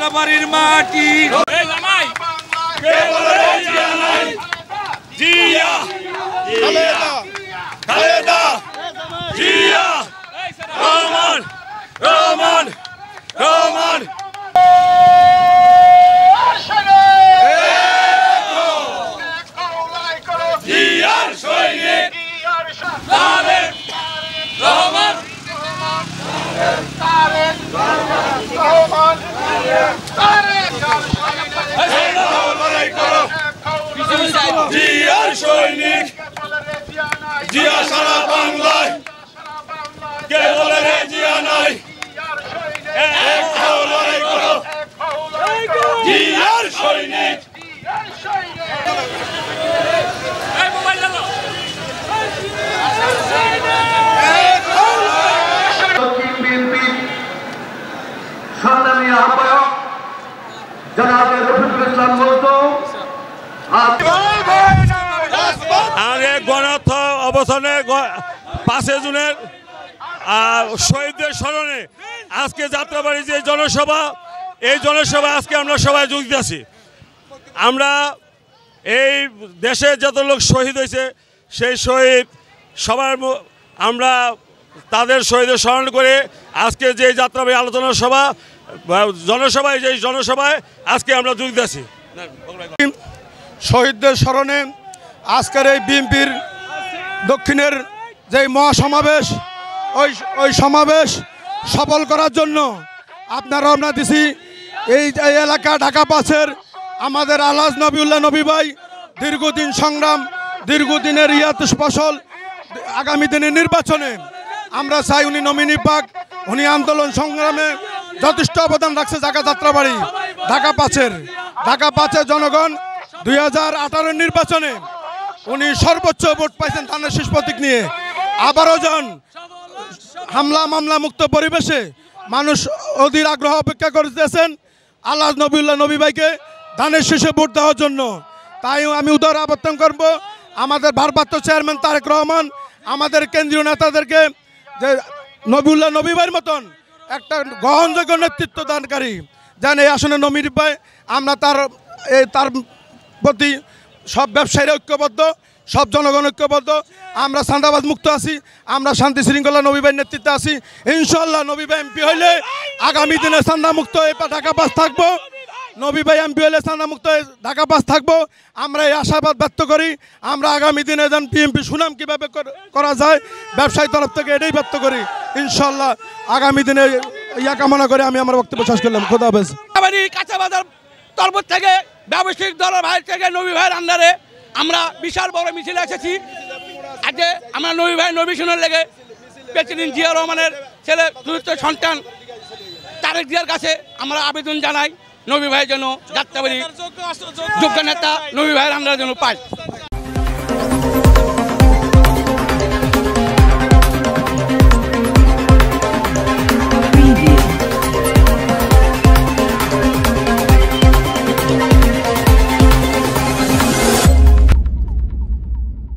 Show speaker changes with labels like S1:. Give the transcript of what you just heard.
S1: যাত্রাবাড়ির মাটি জিয়া খালেদা জিয়া রহমান রহমান রহমান জিয়ার সৈনিক তারেক রহমান জিয়ার সৈনিক জিয়া সারা বাংলায় কে বলে রে জিয়া নাই লড়াই করো জিয়ার সৈনিক
S2: সংগ্রামী আহ্বায়ক জনাব রফিকুল ইসলাম বলতো
S1: আগে গণার্থ অবস্থানে 5 জুনের শহীদদের স্মরণে আজকে যাত্রাবাড়ি যে জনসভা এই জনসভা আজকে আমরা সবাই যোগ দিয়েছি। আমরা এই দেশে যত লোক শহীদ হয়েছে সেই শহীদ সবার আমরা তাদের শহীদের স্মরণ করে আজকে যে যাত্রাবাড়ি আলোচনা সভা জনসভায় যে জনসভায় আজকে আমরা যোগ দিয়েছি।
S3: শহীদদের স্মরণে আজকের এই বিএনপির দক্ষিণের যে মহাসমাবেশ ওই সমাবেশ সফল করার জন্য আপনারা রওনা দিছি। এই এলাকা ঢাকা 5-এর আমাদের আলহাজ নবিউল্লাহ নবী ভাই দীর্ঘদিন সংগ্রাম দীর্ঘদিনের ফসল আগামী দিনের নির্বাচনে আমরা চাই উনি নমিনি পাক। উনি আন্দোলন সংগ্রামে যথেষ্ট অবদান রাখছে যাত্রাবাড়ি ঢাকা 5-এর জনগণ 2018 নির্বাচনে উনি সর্বোচ্চ ভোট পাইছেন ধানের শীষ প্রতীক নিয়ে। আবারও যান হামলা মামলা মুক্ত পরিবেশে মানুষ অধীর আগ্রহ অপেক্ষা করতেছেন আলহাজ নবিউল্লাহ নবী ভাইকে ধানের শীষে ভোট দেওয়ার জন্য। তাই আমি উদার আবর্তন করব আমাদের ভারপ্রাপ্ত চেয়ারম্যান তারেক রহমান আমাদের কেন্দ্রীয় নেতাদেরকে যে নবিউল্লাহ নবী ভাইয়ের মতন একটা গ্রহণযোগ্য নেতৃত্ব দানকারী যেন এই আসনে নমিনি পায়। আমরা তার প্রতি সব ব্যবসায়ীরা ঐক্যবদ্ধ, সব জনগণ ঐক্যবদ্ধ। আমরা চাঁদাবাজ মুক্ত আছি, আমরা শান্তি শৃঙ্খলা নবী ভাইয়ের নেতৃত্বে আছি। ইনশাল্লাহ নবী ভাই এমপি হইলে আগামী দিনে চাঁদা মুক্ত ঢাকা 5 থাকবো। নবী ভাই এমপি হইলে চাঁদা মুক্ত ঢাকা 5 থাকবো। আমরা এই আশাবাদ ব্যক্ত করি। আমরা আগামী দিনে যেন বিএনপি সুনাম কীভাবে করা যায় ব্যবসায়ী তরফ থেকে এটাই ব্যক্ত করি। ইনশাল্লাহ আগামী দিনে ইয়া কামনা করে আমি আমার বক্তব্য শেষ করলাম। খোদা হাফেজ।
S4: কাঁচা বাজার তরফ থেকে ব্যবসায়িক দলের ভাই থেকে নবী ভাইয়ের আন্ডারে আমরা বিশাল বড় মিছিলে এসেছি। আজকে আমরা নবী ভাই নবীশনের লেগে প্রেসিডেন্ট জিয়া রহমানের ছেলে চতুর্থ সন্তান তারেক জিয়ার কাছে আমরা আবেদন জানাই নবী ভাই যেন যাত্রাবাড়ি যোগ্য নেতা নবী ভাইয়ের আন্ডারে যেন পায়।